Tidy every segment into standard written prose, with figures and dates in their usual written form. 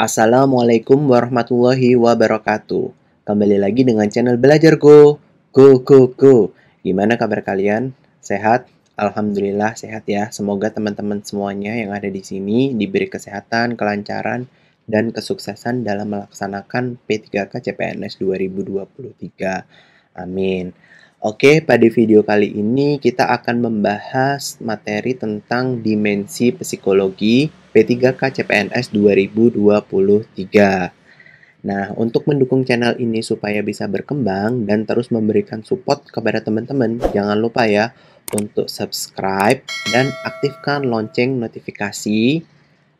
Assalamualaikum warahmatullahi wabarakatuh. Kembali lagi dengan channel Belajar Go. Go, go, go. Gimana kabar kalian? Sehat? Alhamdulillah sehat ya. Semoga teman-teman semuanya yang ada di sini diberi kesehatan, kelancaran, dan kesuksesan dalam melaksanakan P3K CPNS 2023. Amin. Oke, pada video kali ini kita akan membahas materi tentang dimensi psikologi P3K CPNS 2023. Nah, untuk mendukung channel ini supaya bisa berkembang dan terus memberikan support kepada teman-teman, jangan lupa ya untuk subscribe dan aktifkan lonceng notifikasi,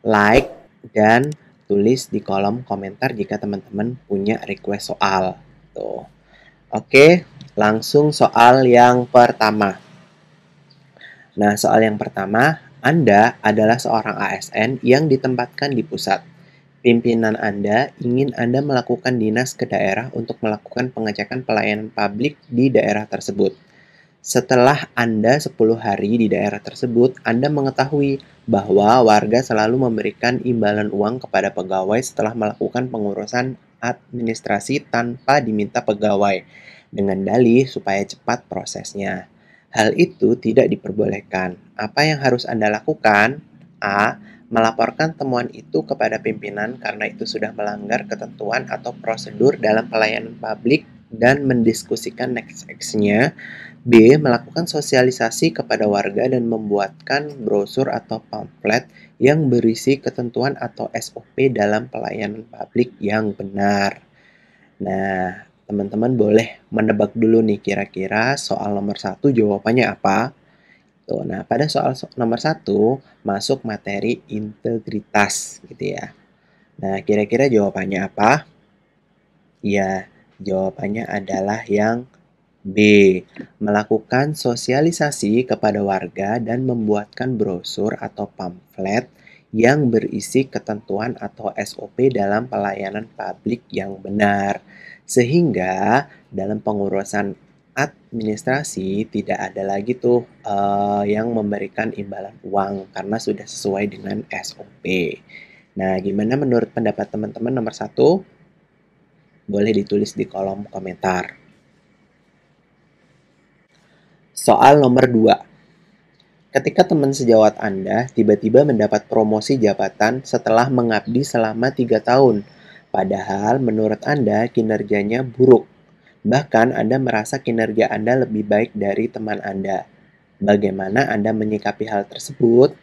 like, dan tulis di kolom komentar jika teman-teman punya request soal. Tuh. Oke, langsung soal yang pertama. Nah, soal yang pertama, Anda adalah seorang ASN yang ditempatkan di pusat. Pimpinan Anda ingin Anda melakukan dinas ke daerah untuk melakukan pengecekan pelayanan publik di daerah tersebut. Setelah Anda 10 hari di daerah tersebut, Anda mengetahui bahwa warga selalu memberikan imbalan uang kepada pegawai setelah melakukan pengurusan administrasi tanpa diminta pegawai, dengan dalih supaya cepat prosesnya. Hal itu tidak diperbolehkan. Apa yang harus Anda lakukan? A. Melaporkan temuan itu kepada pimpinan karena itu sudah melanggar ketentuan atau prosedur dalam pelayanan publik dan mendiskusikan next action-nya. B. Melakukan sosialisasi kepada warga dan membuatkan brosur atau pamflet yang berisi ketentuan atau SOP dalam pelayanan publik yang benar. Nah, teman-teman boleh menebak dulu nih kira-kira soal nomor 1 jawabannya apa? Tuh, nah pada soal nomor 1 masuk materi integritas gitu ya. Nah, kira-kira jawabannya apa? Ya, jawabannya adalah yang B. Melakukan sosialisasi kepada warga dan membuatkan brosur atau pamflet yang berisi ketentuan atau SOP dalam pelayanan publik yang benar. Sehingga dalam pengurusan administrasi tidak ada lagi tuh yang memberikan imbalan uang karena sudah sesuai dengan SOP. Nah, gimana menurut pendapat teman-teman nomor 1? Boleh ditulis di kolom komentar. Soal nomor 2. Ketika teman sejawat Anda tiba-tiba mendapat promosi jabatan setelah mengabdi selama 3 tahun, padahal menurut Anda kinerjanya buruk. Bahkan Anda merasa kinerja Anda lebih baik dari teman Anda. Bagaimana Anda menyikapi hal tersebut?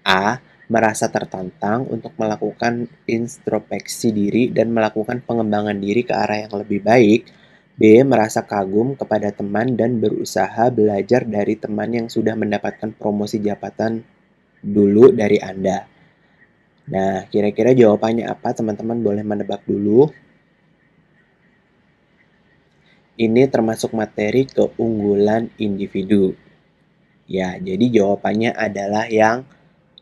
A. Merasa tertantang untuk melakukan introspeksi diri dan melakukan pengembangan diri ke arah yang lebih baik. B. Merasa kagum kepada teman dan berusaha belajar dari teman yang sudah mendapatkan promosi jabatan dulu dari Anda. Nah, kira-kira jawabannya apa? Teman-teman boleh menebak dulu. Ini termasuk materi keunggulan individu. Ya, jadi jawabannya adalah yang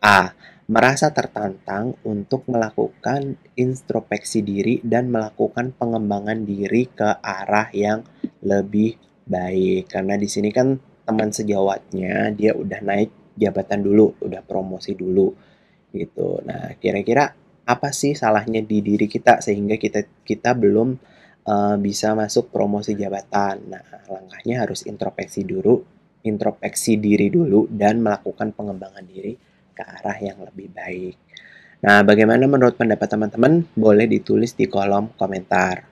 A. Merasa tertantang untuk melakukan introspeksi diri dan melakukan pengembangan diri ke arah yang lebih baik. Karena di sini kan teman sejawatnya dia udah naik jabatan dulu, udah promosi dulu gitu. Nah, kira-kira apa sih salahnya di diri kita sehingga kita belum bisa masuk promosi jabatan? Nah, langkahnya harus introspeksi diri dulu dan melakukan pengembangan diri ke arah yang lebih baik. Nah, bagaimana menurut pendapat teman-teman? Boleh ditulis di kolom komentar.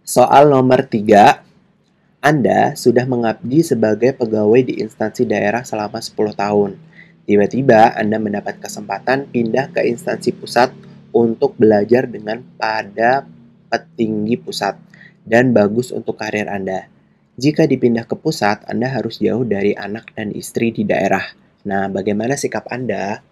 Soal nomor 3. Anda sudah mengabdi sebagai pegawai di instansi daerah selama 10 tahun. Tiba-tiba Anda mendapat kesempatan pindah ke instansi pusat untuk belajar dengan pada petinggi pusat dan bagus untuk karir Anda. Jika dipindah ke pusat, Anda harus jauh dari anak dan istri di daerah. Nah, bagaimana sikap Anda?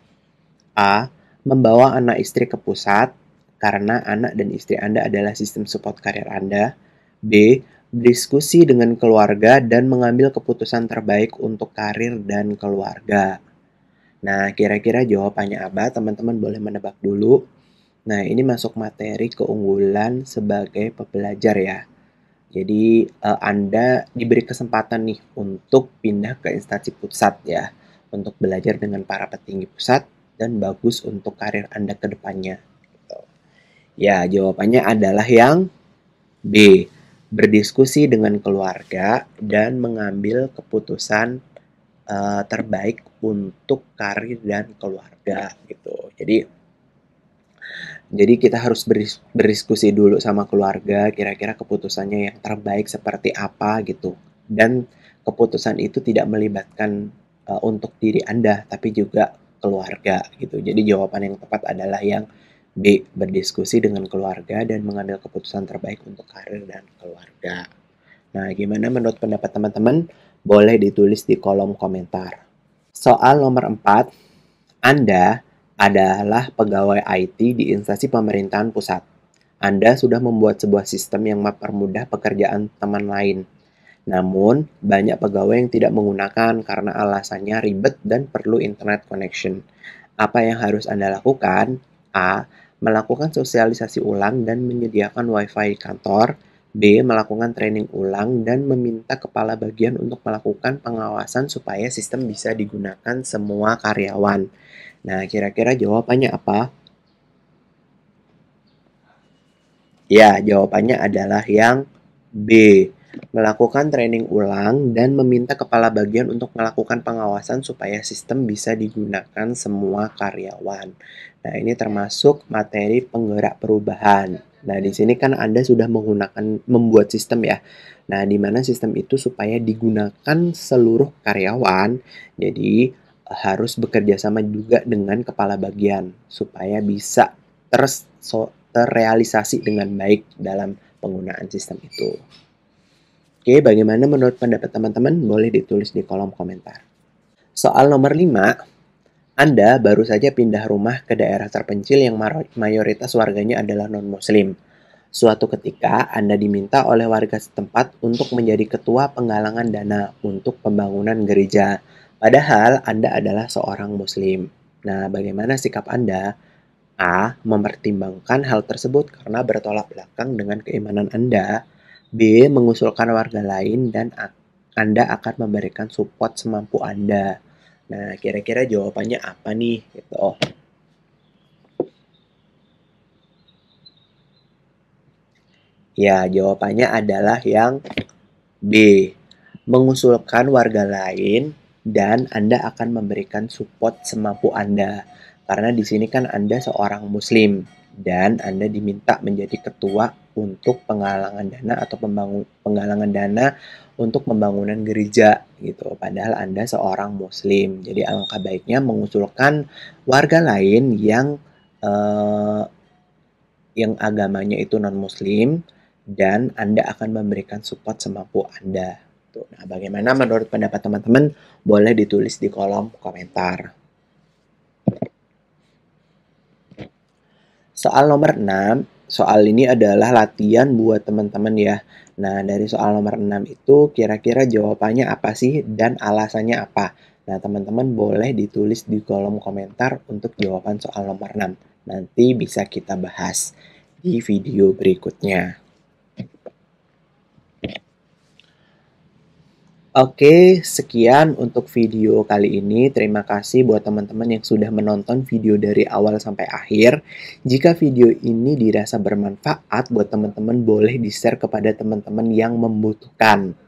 A. Membawa anak istri ke pusat karena anak dan istri Anda adalah sistem support karir Anda. B. Berdiskusi dengan keluarga dan mengambil keputusan terbaik untuk karir dan keluarga. Nah, kira-kira jawabannya apa? Teman-teman boleh menebak dulu. Nah, ini masuk materi keunggulan sebagai pembelajar ya. Jadi, Anda diberi kesempatan nih untuk pindah ke instansi pusat ya, untuk belajar dengan para petinggi pusat dan bagus untuk karir Anda ke depannya? Gitu. Ya, jawabannya adalah yang B. Berdiskusi dengan keluarga dan mengambil keputusan terbaik untuk karir dan keluarga gitu. Jadi kita harus berdiskusi dulu sama keluarga, kira-kira keputusannya yang terbaik seperti apa gitu. Dan keputusan itu tidak melibatkan untuk diri Anda, tapi juga keluarga gitu. Jadi jawaban yang tepat adalah yang B, berdiskusi dengan keluarga dan mengambil keputusan terbaik untuk karir dan keluarga. Nah, gimana menurut pendapat teman-teman? Boleh ditulis di kolom komentar. Soal nomor 4, Anda adalah pegawai IT di instansi pemerintahan pusat. Anda sudah membuat sebuah sistem yang mempermudah pekerjaan teman lain. Namun, banyak pegawai yang tidak menggunakan karena alasannya ribet dan perlu internet connection. Apa yang harus Anda lakukan? A. Melakukan sosialisasi ulang dan menyediakan WiFi kantor. B. Melakukan training ulang dan meminta kepala bagian untuk melakukan pengawasan supaya sistem bisa digunakan semua karyawan. Nah, kira-kira jawabannya apa? Ya, jawabannya adalah yang B. Melakukan training ulang dan meminta kepala bagian untuk melakukan pengawasan supaya sistem bisa digunakan semua karyawan. Nah, ini termasuk materi penggerak perubahan. Nah, di sini kan Anda sudah membuat sistem ya. Nah, di mana sistem itu supaya digunakan seluruh karyawan. Jadi, harus bekerja sama juga dengan kepala bagian supaya bisa terrealisasi dengan baik dalam penggunaan sistem itu. Oke, bagaimana menurut pendapat teman-teman? Boleh ditulis di kolom komentar. Soal nomor 5, Anda baru saja pindah rumah ke daerah terpencil yang mayoritas warganya adalah non-muslim. Suatu ketika, Anda diminta oleh warga setempat untuk menjadi ketua penggalangan dana untuk pembangunan gereja. Padahal Anda adalah seorang muslim. Nah, bagaimana sikap Anda? A. Mempertimbangkan hal tersebut karena bertolak belakang dengan keimanan Anda. B. Mengusulkan warga lain dan Anda akan memberikan support semampu Anda. Nah, kira-kira jawabannya apa nih? Gitu. Ya, jawabannya adalah yang B. Mengusulkan warga lain dan Anda akan memberikan support semampu Anda. Karena di sini kan Anda seorang muslim dan Anda diminta menjadi ketua untuk penggalangan dana atau penggalangan dana untuk pembangunan gereja gitu. Padahal Anda seorang muslim. Jadi alangkah baiknya mengusulkan warga lain yang agamanya itu non-muslim dan Anda akan memberikan support semampu Anda. Nah, bagaimana menurut pendapat teman-teman? Boleh ditulis di kolom komentar. Soal nomor 6, soal ini adalah latihan buat teman-teman ya. Nah, dari soal nomor 6 itu kira-kira jawabannya apa sih dan alasannya apa? Nah, teman-teman boleh ditulis di kolom komentar untuk jawaban soal nomor 6. Nanti bisa kita bahas di video berikutnya. Oke, sekian untuk video kali ini. Terima kasih buat teman-teman yang sudah menonton video dari awal sampai akhir. Jika video ini dirasa bermanfaat buat teman-teman, boleh di-share kepada teman-teman yang membutuhkan.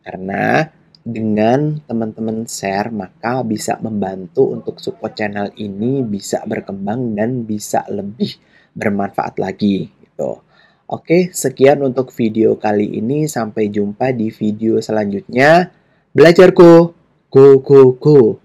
Karena dengan teman-teman share, maka bisa membantu untuk support channel ini bisa berkembang dan bisa lebih bermanfaat lagi gitu. Oke, sekian untuk video kali ini. Sampai jumpa di video selanjutnya. Belajar go, go, go, go.